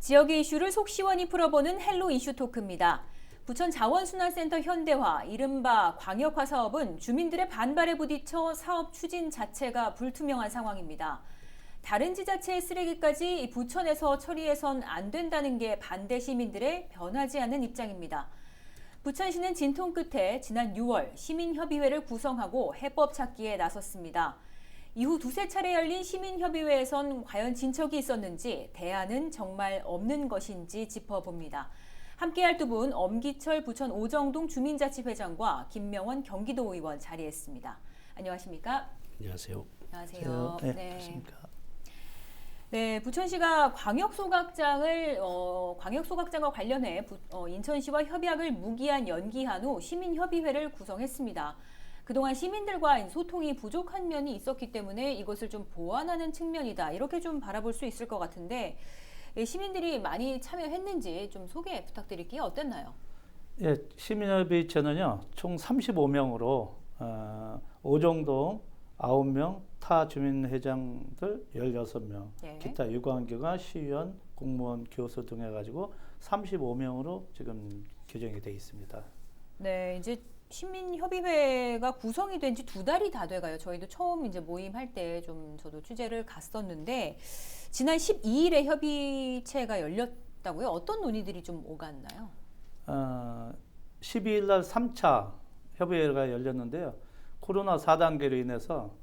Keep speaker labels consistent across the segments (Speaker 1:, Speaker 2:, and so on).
Speaker 1: 지역의 이슈를 속 시원히 풀어보는 헬로 이슈 토크입니다. 부천 자원순환센터 현대화, 이른바 광역화 사업은 주민들의 반발에 부딪혀 사업 추진 자체가 불투명한 상황입니다. 다른 지자체의 쓰레기까지 부천에서 처리해선 안 된다는 게 반대 시민들의 변하지 않는 입장입니다. 부천시는 진통 끝에 지난 6월 시민협의회를 구성하고 해법 찾기에 나섰습니다. 이후 두세 차례 열린 시민협의회에선 과연 진척이 있었는지, 대안은 정말 없는 것인지 짚어봅니다. 함께할 두 분, 엄기철 부천 오정동 주민자치회장과 김명원 경기도 의원 자리했습니다. 안녕하십니까?
Speaker 2: 안녕하세요.
Speaker 1: 안녕하세요.
Speaker 2: 네,
Speaker 1: 네.
Speaker 2: 안녕하십니까?
Speaker 1: 네, 부천시가 광역소각장과 관련해 인천시와 협약을 무기한 연기한 후 시민협의회를 구성했습니다. 그동안 시민들과 소통이 부족한 면이 있었기 때문에 이것을 좀 보완하는 측면이다, 이렇게 좀 바라볼 수 있을 것 같은데, 시민들이 많이 참여했는지 좀 소개 부탁드릴게요. 어땠나요?
Speaker 2: 예, 시민협의체는요, 총 35명으로 오정동 9명, 타 주민회장들 16명,
Speaker 1: 예. 기타
Speaker 2: 유관기관, 시의원, 공무원, 교수 등 해가지고 35명으로 지금 규정이 되어 있습니다.
Speaker 1: 네, 이제 시민협의회가 구성이 된 지 2달이 다 돼가요. 저희도 처음 이제 모임할 때 좀 저도 취재를 갔었는데, 지난 12일에 협의체가 열렸다고요? 어떤 논의들이 좀 오갔나요?
Speaker 2: 12일 날 3차 협의회가 열렸는데요. 코로나 4단계로 인해서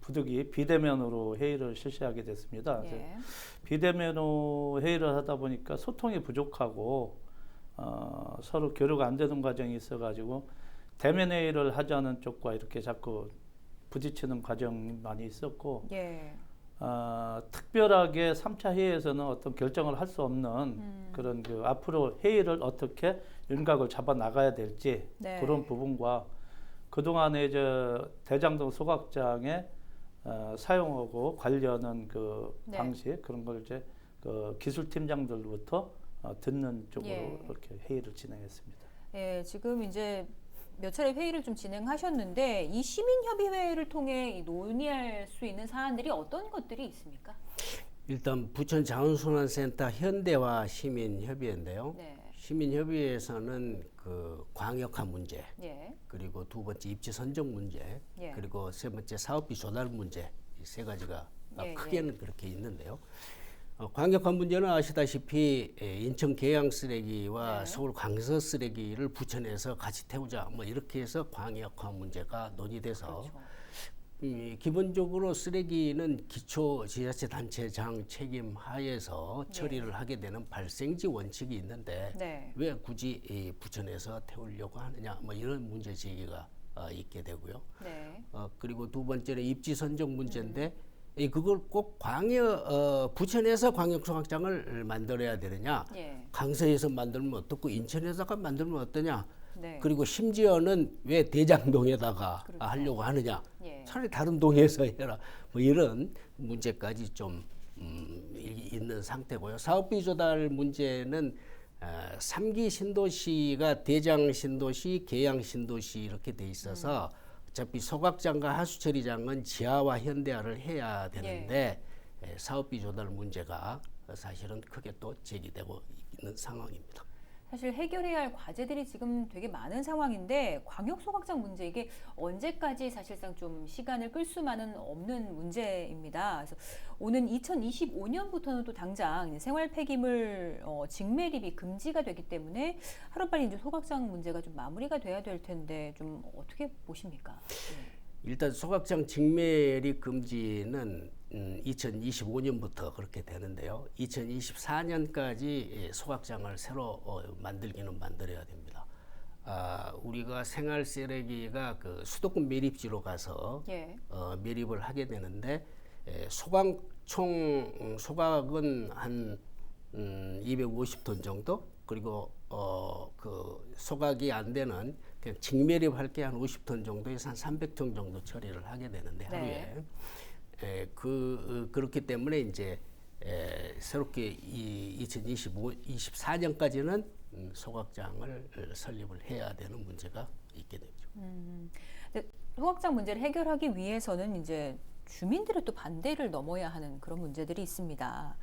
Speaker 2: 부득이 비대면으로 회의를 실시하게 됐습니다.
Speaker 1: 예.
Speaker 2: 비대면으로 회의를 하다 보니까 소통이 부족하고 서로 교류가 안 되는 과정이 있어가지고 대면 회의를 하자는 쪽과 이렇게 자꾸 부딪히는 과정이 많이 있었고,
Speaker 1: 예.
Speaker 2: 특별하게 3차 회의에서는 어떤 결정을 할 수 없는 그런 앞으로 회의를 어떻게 윤곽을 잡아 나가야 될지,
Speaker 1: 네.
Speaker 2: 그런 부분과 그동안에 대장동 소각장에 사용하고 관련한
Speaker 1: 네.
Speaker 2: 방식, 그런 걸 이제 기술팀장들로부터 듣는 쪽으로
Speaker 1: 예.
Speaker 2: 이렇게 회의를 진행했습니다.
Speaker 1: 예, 지금 이제 몇 차례 회의를 좀 진행하셨는데, 이 시민협의회를 통해 논의할 수 있는 사안들이 어떤 것들이 있습니까?
Speaker 3: 일단 부천 자원순환센터 현대화 시민협의회인데요.
Speaker 1: 네.
Speaker 3: 시민협의회에서는 그 광역화 문제,
Speaker 1: 예.
Speaker 3: 그리고 두 번째 입지 선정 문제,
Speaker 1: 예.
Speaker 3: 그리고 세 번째 사업비 조달 문제, 이 세 가지가
Speaker 1: 예,
Speaker 3: 크게는 그렇게 있는데요. 광역화 문제는 아시다시피 인천 계양 쓰레기와
Speaker 1: 네.
Speaker 3: 서울 광서 쓰레기를 부천에서 같이 태우자, 뭐 이렇게 해서 광역화 문제가 논의돼서,
Speaker 1: 그렇죠.
Speaker 3: 기본적으로 쓰레기는 기초지자체단체장 책임 하에서
Speaker 1: 네.
Speaker 3: 처리를 하게 되는 발생지 원칙이 있는데,
Speaker 1: 네.
Speaker 3: 왜 굳이 이 부천에서 태우려고 하느냐, 뭐 이런 문제 제기가 있게 되고요.
Speaker 1: 네.
Speaker 3: 그리고 두 번째는 입지 선정 문제인데, 그걸 꼭 부천에서 광역소각장을 만들어야 되느냐,
Speaker 1: 예.
Speaker 3: 강서에서 만들면 어떻고 인천에다가 만들면 어떠냐,
Speaker 1: 네.
Speaker 3: 그리고 심지어는 왜 대장동에다가
Speaker 1: 그렇죠.
Speaker 3: 하려고 하느냐,
Speaker 1: 예.
Speaker 3: 차라리 다른 동에서 해라, 뭐 이런 문제까지 좀 있는 상태고요. 사업비 조달 문제는 3기 신도시가 대장 신도시, 계양 신도시 이렇게 돼 있어서 어차피 소각장과 하수처리장은 지하와 현대화를 해야 되는데, 사업비 조달 문제가 사실은 크게 또 제기되고 있는 상황입니다.
Speaker 1: 사실 해결해야 할 과제들이 지금 되게 많은 상황인데, 광역소각장 문제, 이게 언제까지 사실상 좀 시간을 끌 수만은 없는 문제입니다. 그래서 오는 2025년부터는 또 당장 생활 폐기물 직매립이 금지가 되기 때문에 하루빨리 이제 소각장 문제가 좀 마무리가 돼야 될 텐데, 좀 어떻게 보십니까?
Speaker 3: 일단 소각장 직매립 금지는 2025년부터 그렇게 되는데요. 2024년까지 소각장을 새로 만들기는 만들어야 됩니다. 우리가 생활 쓰레기가 그 수도권 매립지로 가서
Speaker 1: 예.
Speaker 3: 매립을 하게 되는데, 소각은 한 250톤 정도, 그리고 그 소각이 안 되는 그냥 직매립할 게 한 50톤 정도에서 한 300톤 정도 처리를 하게 되는데, 하루에.
Speaker 1: 네.
Speaker 3: 그렇기 때문에 이제 새롭게 2024년까지는 소각장을 설립을 해야 되는 문제가 있게 되죠.
Speaker 1: 근데 소각장 문제를 해결하기 위해서는 이제 주민들의 또 반대를 넘어야 하는 그런 문제들이 있습니다.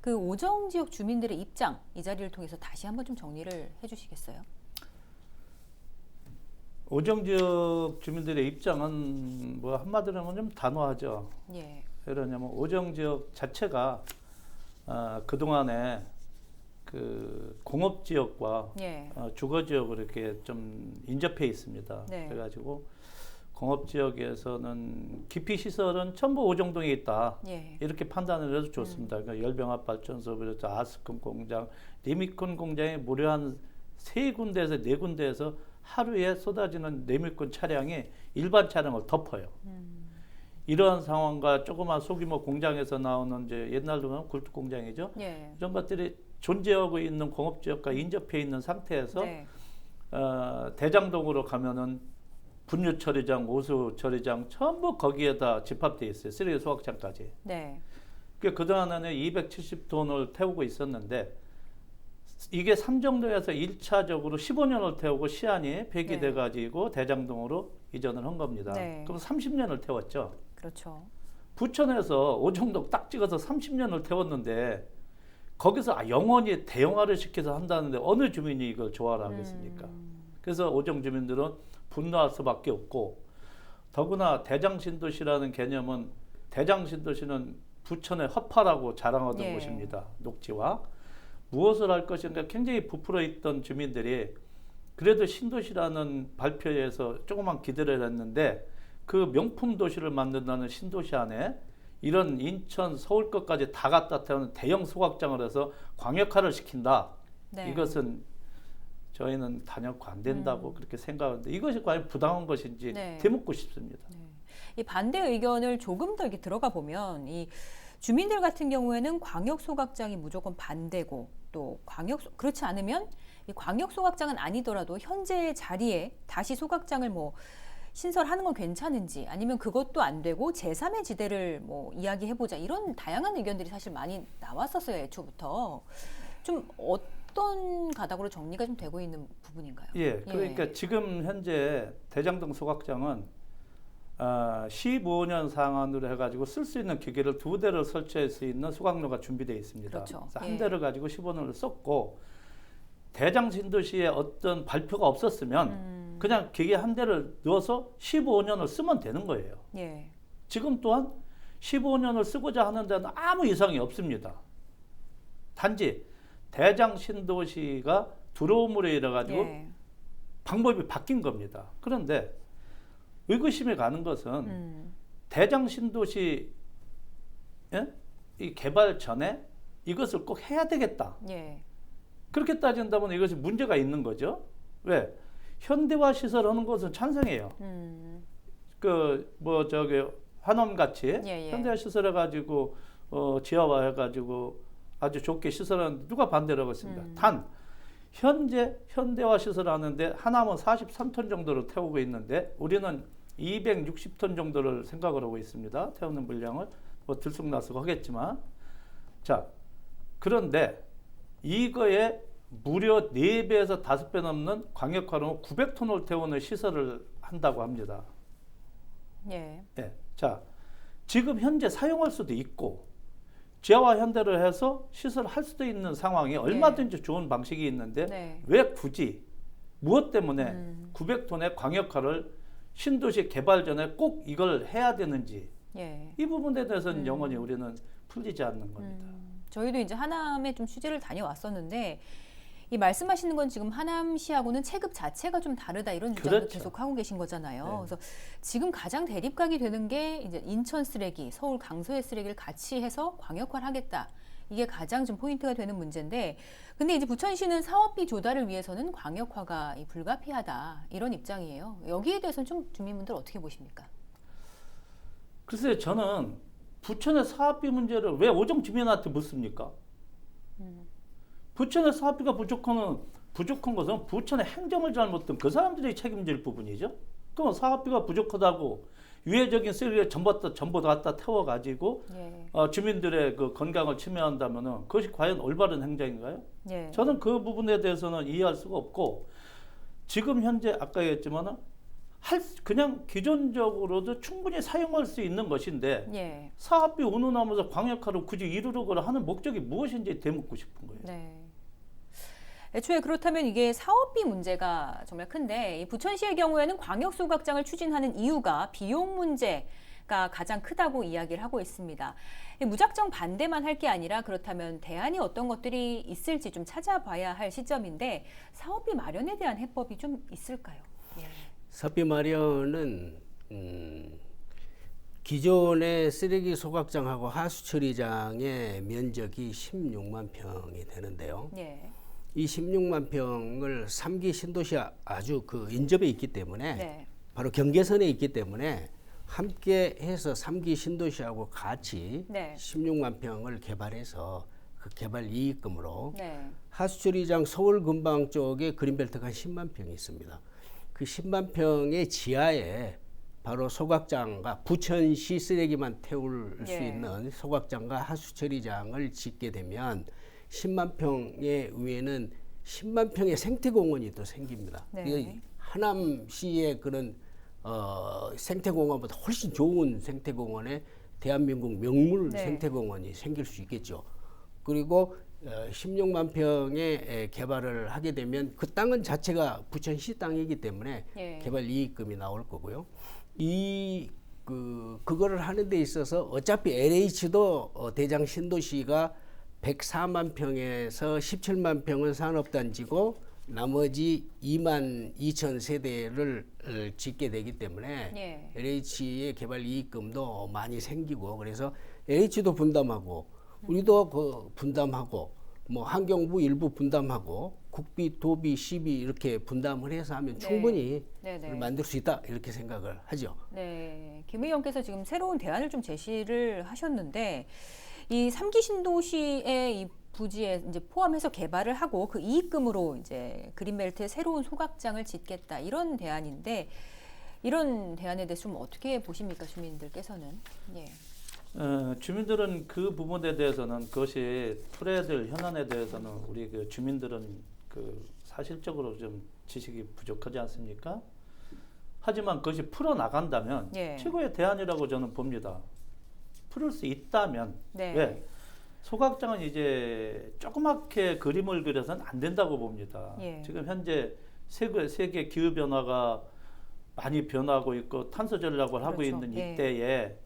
Speaker 1: 그 오정 지역 주민들의 입장 이 자리를 통해서 다시 한번 좀 정리를 해주시겠어요?
Speaker 2: 오정 지역 주민들의 입장은 뭐 한마디로 하면 좀 단호하죠.
Speaker 1: 예.
Speaker 2: 왜 그러냐면 오정 지역 자체가 그동안에 그 공업 지역과
Speaker 1: 예.
Speaker 2: 주거 지역으로 이렇게 좀 인접해 있습니다.
Speaker 1: 네.
Speaker 2: 그래가지고 공업 지역에서는 기피 시설은 전부 오정동에 있다.
Speaker 1: 예.
Speaker 2: 이렇게 판단을 해도 좋습니다. 그러니까 열병합 발전소, 그래서 아스콘 공장, 리미콘 공장이 무려 한 3군데에서 4군데에서 하루에 쏟아지는 레미콘 차량이 일반 차량을 덮어요. 이러한 상황과 조그만 소규모 공장에서 나오는 이제 옛날로는 굴뚝 공장이죠.
Speaker 1: 예.
Speaker 2: 이런 것들이 존재하고 있는 공업 지역과 인접해 있는 상태에서
Speaker 1: 네.
Speaker 2: 대장동으로 가면은 분유 처리장, 오수 처리장 전부 거기에다 집합돼 있어요. 쓰레기 소각장까지.
Speaker 1: 네.
Speaker 2: 그동안에는 270톤을 태우고 있었는데 이게 삼정도에서 1차적으로 15년을 태우고 시한이 폐기돼
Speaker 1: 네.
Speaker 2: 가지고 대장동으로 이전을 한 겁니다.
Speaker 1: 네.
Speaker 2: 그럼 30년을 태웠죠.
Speaker 1: 그렇죠.
Speaker 2: 부천에서 오정동 딱 찍어서 30년을 태웠는데 거기서 영원히 대형화를 시켜서 한다는데 어느 주민이 이걸 좋아라 하겠습니까? 그래서 오정 주민들은 분노할 수밖에 없고, 더구나 대장신도시라는 개념은 대장신도시는 부천의 허파라고 자랑하던
Speaker 1: 예.
Speaker 2: 곳입니다. 녹지와 무엇을 할 것인가 굉장히 부풀어 있던 주민들이 그래도 신도시라는 발표에서 조그만 기대를 했는데 그 명품 도시를 만든다는 신도시 안에 이런 인천, 서울 것까지 다 갖다 태우는 대형 소각장을 해서 광역화를 시킨다.
Speaker 1: 네.
Speaker 2: 이것은 저희는 단연코 안 된다고 그렇게 생각하는데 이것이 과연 부당한 것인지
Speaker 1: 네.
Speaker 2: 되묻고 싶습니다.
Speaker 1: 이 반대 의견을 조금 더 이렇게 들어가 보면 이 주민들 같은 경우에는 광역 소각장이 무조건 반대고 또 그렇지 않으면 이 광역 소각장은 아니더라도 현재 자리에 다시 소각장을 뭐 신설하는 건 괜찮은지 아니면 그것도 안 되고 제3의 지대를 뭐 이야기해보자 이런 다양한 의견들이 사실 많이 나왔었어요. 애초부터 좀 어떤 가닥으로 정리가 좀 되고 있는 부분인가요?
Speaker 2: 예, 그러니까 지금 현재 대장동 소각장은 15년 상한으로 해가지고 쓸 수 있는 기계를 2대를 설치할 수 있는 소각로가 준비되어 있습니다.
Speaker 1: 그렇죠.
Speaker 2: 그래서 한
Speaker 1: 예.
Speaker 2: 대를 가지고 15년을 썼고 대장신도시에 어떤 발표가 없었으면 그냥 기계 한 대를 넣어서 15년을 쓰면 되는 거예요.
Speaker 1: 예.
Speaker 2: 지금 또한 15년을 쓰고자 하는 데는 아무 이상이 없습니다. 단지 대장신도시가 들어옴으로 인해 가지고
Speaker 1: 예.
Speaker 2: 방법이 바뀐 겁니다. 그런데 의구심이 가는 것은 대장신도시 이 개발 전에 이것을 꼭 해야 되겠다.
Speaker 1: 예.
Speaker 2: 그렇게 따진다면 이것이 문제가 있는 거죠. 왜? 현대화 시설하는 것은 찬성해요. 환원 같이
Speaker 1: 예.
Speaker 2: 현대화 시설해 가지고 지하화 해 가지고 아주 좋게 시설하는데 누가 반대를 하겠습니까? 단 현재 현대화 시설하는데 하나면 43톤 정도를 태우고 있는데 우리는 260톤 정도를 생각을 하고 있습니다. 태우는 물량을 뭐 들쑥날쑥 하겠지만 자 그런데 이거에 무려 4배에서 5배 넘는 광역화로 900톤을 태우는 시설을 한다고 합니다.
Speaker 1: 예.
Speaker 2: 예. 자, 지금 현재 사용할 수도 있고 지하화 현대를 해서 시설할 수도 있는 상황이 얼마든지 좋은 방식이 있는데
Speaker 1: 네.
Speaker 2: 왜 굳이 무엇 때문에 900톤의 광역화를 신도시 개발 전에 꼭 이걸 해야 되는지
Speaker 1: 예.
Speaker 2: 이 부분에 대해서는 영원히 우리는 풀리지 않는 겁니다.
Speaker 1: 저희도 이제 하남에 좀 취재를 다녀왔었는데 이 말씀하시는 건 지금 하남시하고는 체급 자체가 좀 다르다 이런 주장을
Speaker 2: 그렇죠.
Speaker 1: 계속 하고 계신 거잖아요.
Speaker 2: 네.
Speaker 1: 그래서 지금 가장 대립각이 되는 게 이제 인천 쓰레기, 서울 강서의 쓰레기를 같이 해서 광역화를 하겠다. 이게 가장 좀 포인트가 되는 문제인데, 근데 이제 부천시는 사업비 조달을 위해서는 광역화가 불가피하다 이런 입장이에요. 여기에 대해서는 좀 주민분들 어떻게 보십니까?
Speaker 2: 글쎄요, 저는 부천의 사업비 문제를 왜 오정 주민한테 묻습니까? 부천의 사업비가 부족한 것은 부천의 행정을 잘못한 그 사람들이 책임질 부분이죠. 그럼 사업비가 부족하다고 유해적인 쓰레기를 전부 다 갖다 태워가지고
Speaker 1: 예.
Speaker 2: 주민들의 그 건강을 침해한다면은 그것이 과연 올바른 행정인가요?
Speaker 1: 예.
Speaker 2: 저는 그 부분에 대해서는 이해할 수가 없고 지금 현재 아까 얘기했지만은 그냥 기존적으로도 충분히 사용할 수 있는 것인데
Speaker 1: 예.
Speaker 2: 사업비 운운하면서 광역화를 굳이 이루려고 하는 목적이 무엇인지 되묻고 싶은 거예요.
Speaker 1: 네. 애초에 그렇다면 이게 사업비 문제가 정말 큰데 이 부천시의 경우에는 광역 소각장을 추진하는 이유가 비용 문제가 가장 크다고 이야기를 하고 있습니다. 무작정 반대만 할 게 아니라 그렇다면 대안이 어떤 것들이 있을지 좀 찾아봐야 할 시점인데 사업비 마련에 대한 해법이 좀 있을까요? 예.
Speaker 3: 사업비 마련은 기존의 쓰레기 소각장하고 하수처리장의 면적이 16만 평이 되는데요.
Speaker 1: 예.
Speaker 3: 이 16만 평을 3기 신도시 아주 그 인접에 있기 때문에
Speaker 1: 네.
Speaker 3: 바로 경계선에 있기 때문에 함께 해서 3기 신도시하고 같이
Speaker 1: 네.
Speaker 3: 16만 평을 개발해서 그 개발 이익금으로
Speaker 1: 네.
Speaker 3: 하수처리장 서울 근방 쪽에 그린벨트가 한 10만 평이 있습니다. 그 10만 평의 지하에 바로 소각장과 부천시 쓰레기만 태울 수
Speaker 1: 예.
Speaker 3: 있는 소각장과 하수처리장을 짓게 되면 10만 평의 위에는 10만 평의 생태공원이 또 생깁니다.
Speaker 1: 네.
Speaker 3: 이거 하남시의 그런 생태공원보다 훨씬 좋은 생태공원에 대한민국 명물
Speaker 1: 네.
Speaker 3: 생태공원이 생길 수 있겠죠. 그리고 16만 평의 개발을 하게 되면 그 땅은 자체가 부천시 땅이기 때문에
Speaker 1: 예.
Speaker 3: 개발 이익금이 나올 거고요. 그거를 하는 데 있어서 어차피 LH도 대장 신도시가 104만 평에서 17만 평은 산업단지고 나머지 2만 2천 세대를 짓게 되기 때문에
Speaker 1: 예.
Speaker 3: LH의 개발 이익금도 많이 생기고 그래서 LH도 분담하고 우리도 그 분담하고 뭐 환경부 일부 분담하고 국비, 도비, 시비 이렇게 분담을 해서 하면
Speaker 1: 네.
Speaker 3: 충분히
Speaker 1: 네네.
Speaker 3: 만들 수 있다 이렇게 생각을 하죠.
Speaker 1: 네, 김 의원께서 지금 새로운 대안을 좀 제시를 하셨는데 이 3기 신도시의 이 부지에 이제 포함해서 개발을 하고 그 이익금으로 이제 그린벨트의 새로운 소각장을 짓겠다 이런 대안인데 이런 대안에 대해서 좀 어떻게 보십니까 주민들께서는? 예.
Speaker 2: 주민들은 그 부분에 대해서는 그것이 풀어야될 현안에 대해서는 우리 그 주민들은 그 사실적으로 좀 지식이 부족하지 않습니까? 하지만 그것이 풀어 나간다면
Speaker 1: 예.
Speaker 2: 최고의 대안이라고 저는 봅니다. 풀을 수 있다면
Speaker 1: 네.
Speaker 2: 왜? 소각장은 이제 조그맣게 그림을 그려서는 안 된다고 봅니다.
Speaker 1: 예.
Speaker 2: 지금 현재 세계 기후 변화가 많이 변하고 있고 탄소 전략을 하고
Speaker 1: 그렇죠.
Speaker 2: 있는
Speaker 1: 예.
Speaker 2: 이때에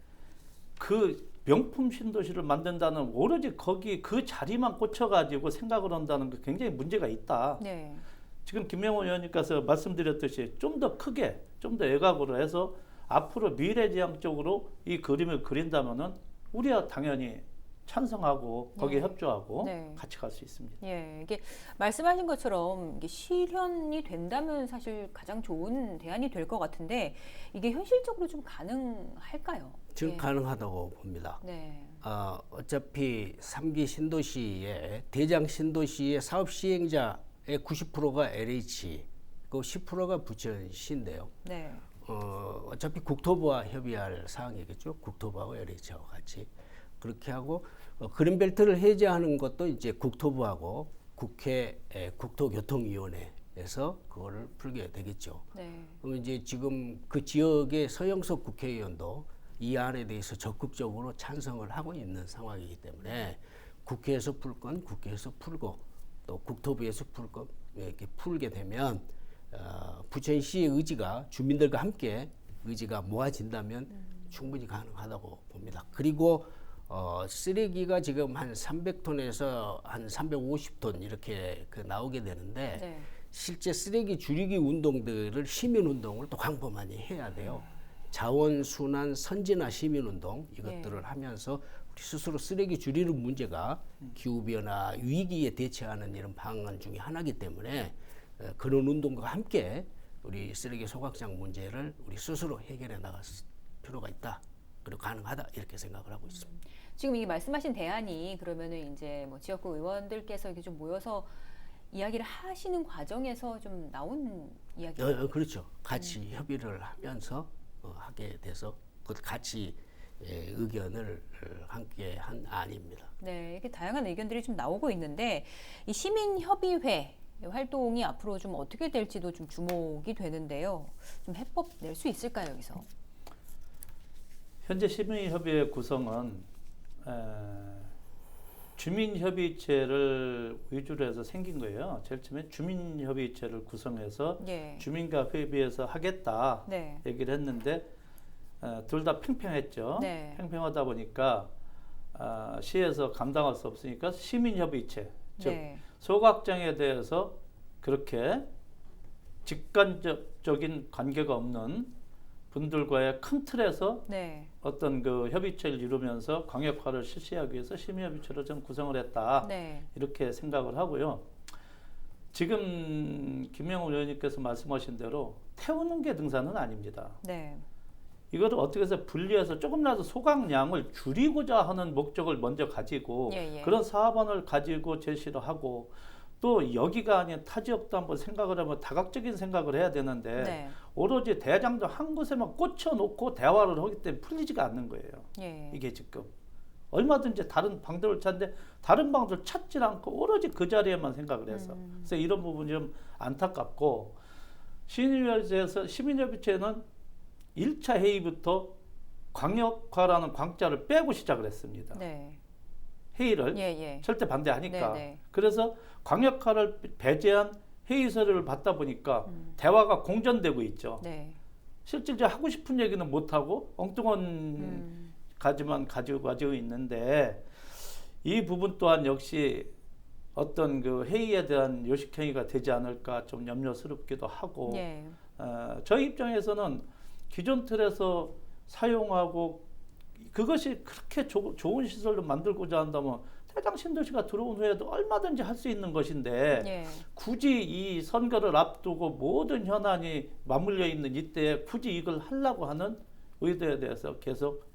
Speaker 2: 그 명품 신도시를 만든다는 오로지 거기 그 자리만 꽂혀가지고 생각을 한다는 게 굉장히 문제가 있다.
Speaker 1: 네.
Speaker 2: 지금 김명호 의원님께서 말씀드렸듯이 좀 더 크게, 좀 더 외곽으로 해서 앞으로 미래지향적으로 이 그림을 그린다면은 우리야 당연히 찬성하고 거기에
Speaker 1: 네.
Speaker 2: 협조하고
Speaker 1: 네.
Speaker 2: 같이 갈 수 있습니다.
Speaker 1: 예, 이게 말씀하신 것처럼 이게 실현이 된다면 사실 가장 좋은 대안이 될 것 같은데 이게 현실적으로 좀 가능할까요?
Speaker 3: 지금
Speaker 1: 예.
Speaker 3: 가능하다고 봅니다.
Speaker 1: 네.
Speaker 3: 어차피 3기 신도시의 대장 신도시의 사업 시행자의 90%가 LH, 그 10%가 부천시인데요.
Speaker 1: 네.
Speaker 3: 어차피 국토부와 협의할 사항이겠죠. 국토부하고 LH하고 같이 그렇게 하고 그린벨트를 해제하는 것도 이제 국토부하고 국회 국토교통위원회에서 그거를 풀게 되겠죠.
Speaker 1: 네.
Speaker 3: 그럼 이제 지금 그 지역의 서영석 국회의원도 이 안에 대해서 적극적으로 찬성을 하고 있는 상황이기 때문에 국회에서 풀 건 국회에서 풀고 또 국토부에서 풀 건 이렇게 풀게 되면 부천시의 의지가 주민들과 함께 의지가 모아진다면 충분히 가능하다고 봅니다. 그리고 쓰레기가 지금 한 300톤에서 한 350톤 이렇게 나오게 되는데
Speaker 1: 네.
Speaker 3: 실제 쓰레기 줄이기 운동들을 시민운동을 또 광범위히 해야 돼요. 자원순환 선진화 시민운동 이것들을 하면서 우리 스스로 쓰레기 줄이는 문제가 기후변화 위기에 대처하는 이런 방안 중에 하나이기 때문에 그런 운동과 함께 우리 쓰레기 소각장 문제를 우리 스스로 해결해 나갈 필요가 있다. 그리고 가능하다 이렇게 생각을 하고 있습니다.
Speaker 1: 지금 이 말씀하신 대안이 그러면은 이제 뭐 지역구 의원들께서 이렇게 좀 모여서 이야기를 하시는 과정에서 좀 나온 이야기.
Speaker 3: 그렇죠. 같이 협의를 하면서 하게 돼서 그 같이 의견을 함께 한 안입니다.
Speaker 1: 네, 이렇게 다양한 의견들이 좀 나오고 있는데 이 시민협의회 활동이 앞으로 좀 어떻게 될지도 좀 주목이 되는데요. 좀 해법 낼 수 있을까요, 여기서?
Speaker 2: 현재 시민협의회 구성은 주민협의체를 위주로 해서 생긴 거예요. 제일 처음에 주민협의체를 구성해서
Speaker 1: 예.
Speaker 2: 주민과 협의해서 하겠다
Speaker 1: 네.
Speaker 2: 얘기를 했는데 둘 다 팽팽했죠.
Speaker 1: 네.
Speaker 2: 팽팽하다 보니까 시에서 감당할 수 없으니까 시민협의체, 즉
Speaker 1: 네.
Speaker 2: 소각장에 대해서 그렇게 직간접적인 관계가 없는 분들과의 큰 틀에서
Speaker 1: 네.
Speaker 2: 어떤 그 협의체를 이루면서 광역화를 실시하기 위해서 시민협의체를 좀 구성을 했다.
Speaker 1: 네.
Speaker 2: 이렇게 생각을 하고요. 지금 김영우 의원님께서 말씀하신 대로 태우는 게 등산은 아닙니다.
Speaker 1: 네.
Speaker 2: 이거를 어떻게 해서 분리해서 조금이라도 소각량을 줄이고자 하는 목적을 먼저 가지고
Speaker 1: 예, 예.
Speaker 2: 그런 사업안을 가지고 제시를 하고 또 여기가 아닌 타 지역도 한번 생각을 하면 다각적인 생각을 해야 되는데
Speaker 1: 네.
Speaker 2: 오로지 대장도 한 곳에만 꽂혀놓고 대화를 하기 때문에 풀리지가 않는 거예요.
Speaker 1: 예.
Speaker 2: 이게 지금 얼마든지 다른 방들을 찾는데 다른 방들을 찾질 않고 오로지 그 자리에만 생각을 해서 그래서 이런 부분이 좀 안타깝고 시민협의체는 1차 회의부터 광역화라는 광자를 빼고 시작을 했습니다.
Speaker 1: 네.
Speaker 2: 회의를
Speaker 1: 예, 예.
Speaker 2: 절대 반대하니까.
Speaker 1: 네, 네.
Speaker 2: 그래서 광역화를 배제한 회의 서류를 받다 보니까 대화가 공전되고 있죠.
Speaker 1: 네.
Speaker 2: 실질적으로 하고 싶은 얘기는 못하고 엉뚱한 가지만 가지고 있는데 이 부분 또한 역시 어떤 그 회의에 대한 요식행위가 되지 않을까 좀 염려스럽기도 하고
Speaker 1: 예.
Speaker 2: 저희 입장에서는 기존 틀에서 사용하고 그것이 그렇게 좋은 시설로 만들고자 한다면 대장 신도시가 들어온 후에도 얼마든지 할 수 있는 것인데
Speaker 1: 예.
Speaker 2: 굳이 이 선거를 앞두고 모든 현안이 맞물려 있는 이때에 굳이 이걸 하려고 하는 의도에 대해서 계속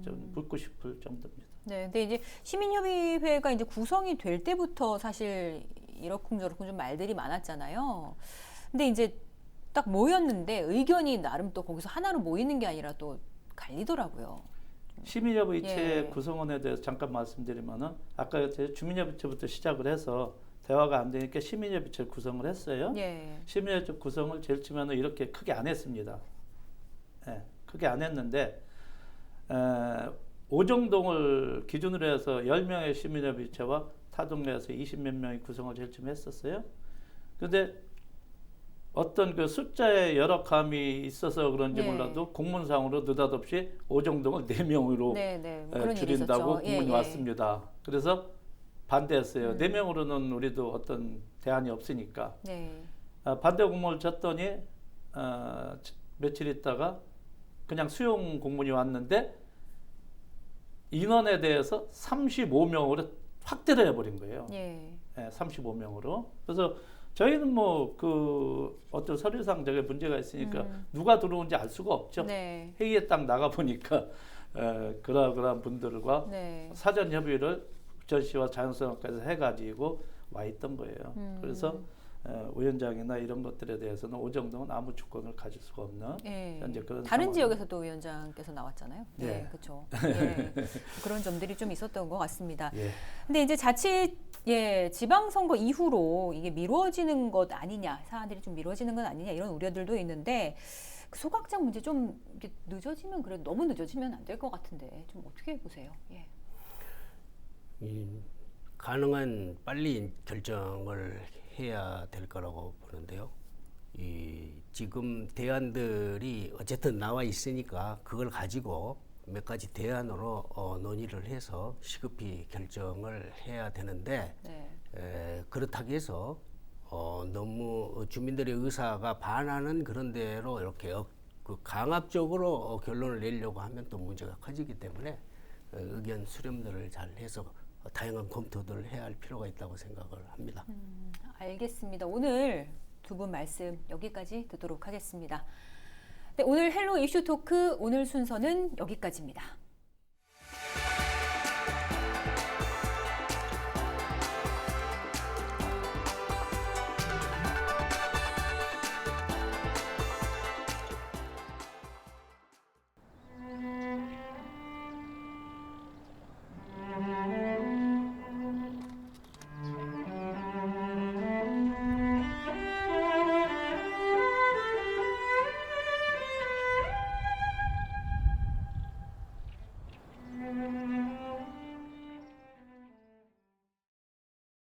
Speaker 2: 좀 묻고 싶을 정도입니다.
Speaker 1: 네, 근데 이제 시민협의회가 이제 구성이 될 때부터 사실 이러쿵저러쿵 좀 말들이 많았잖아요. 근데 이제 딱 모였는데 의견이 나름 또 거기서 하나로 모이는 게 아니라 또 갈리더라고요.
Speaker 2: 시민협의체
Speaker 1: 예.
Speaker 2: 구성원에 대해서 잠깐 말씀드리면은 아까 주민협의체부터 시작을 해서 대화가 안 되니까 시민협의체를 구성을 했어요.
Speaker 1: 예.
Speaker 2: 시민협의체 구성을 제일 처음에는 이렇게 크게 안 했습니다. 예, 크게 안 했는데 오정동을 기준으로 해서 10명의 시민협의체와 타 동네에서 20몇 명이 구성을 제일 처음에 했었어요. 그런데 어떤 그 숫자의 열악함이 있어서 그런지
Speaker 1: 네.
Speaker 2: 몰라도 공문상으로 느닷없이 오정동을 4명으로
Speaker 1: 네, 네. 뭐 그런 일이
Speaker 2: 줄인다고
Speaker 1: 있었죠.
Speaker 2: 공문이
Speaker 1: 예, 예.
Speaker 2: 왔습니다. 그래서 반대했어요. 4명으로는 우리도 어떤 대안이 없으니까.
Speaker 1: 네.
Speaker 2: 반대 공문을 줬더니 며칠 있다가 그냥 수용 공문이 왔는데 인원에 대해서 35명으로 확대를 해버린 거예요.
Speaker 1: 예.
Speaker 2: 35명으로. 그래서 저희는 뭐 그 어떤 서류상 저게 문제가 있으니까 누가 들어온지 알 수가 없죠.
Speaker 1: 네.
Speaker 2: 회의에 딱 나가 보니까 그러한 분들과
Speaker 1: 네.
Speaker 2: 사전 협의를 부천시와 자연수학과에서 해가지고 와 있던 거예요. 그래서 위원장이나 이런 것들에 대해서는 오정동은 아무 주권을 가질 수가 없는
Speaker 1: 예.
Speaker 2: 현재 그런
Speaker 1: 다른
Speaker 2: 상황.
Speaker 1: 지역에서도 위원장께서 나왔잖아요. 네,
Speaker 2: 예.
Speaker 1: 그렇죠. 예. 그런 점들이 좀 있었던 것 같습니다.
Speaker 2: 예.
Speaker 1: 근데 이제 자칫 지방선거 이후로 이게 미뤄지는 것 아니냐, 사안들이 좀 미뤄지는 것 아니냐 이런 우려들도 있는데 그 소각장 문제 좀 이렇게 늦어지면 그래 너무 늦어지면 안 될 것 같은데 좀 어떻게 보세요? 예.
Speaker 3: 가능한 빨리 결정을 해야 될 거라고 보는데요. 지금 대안들이 어쨌든 나와 있으니까 그걸 가지고 몇 가지 대안으로 논의를 해서 시급히 결정을 해야 되는데
Speaker 1: 네.
Speaker 3: 그렇다고 해서 너무 주민들의 의사가 반하는 그런 대로 이렇게 그 강압적으로 결론을 내려고 하면 또 문제가 커지기 때문에 의견 수렴들을 잘 해서 다양한 검토들을 해야 할 필요가 있다고 생각을 합니다.
Speaker 1: 알겠습니다. 오늘 두 분 말씀 여기까지 듣도록 하겠습니다. 네, 오늘 헬로 이슈 토크 오늘 순서는 여기까지입니다.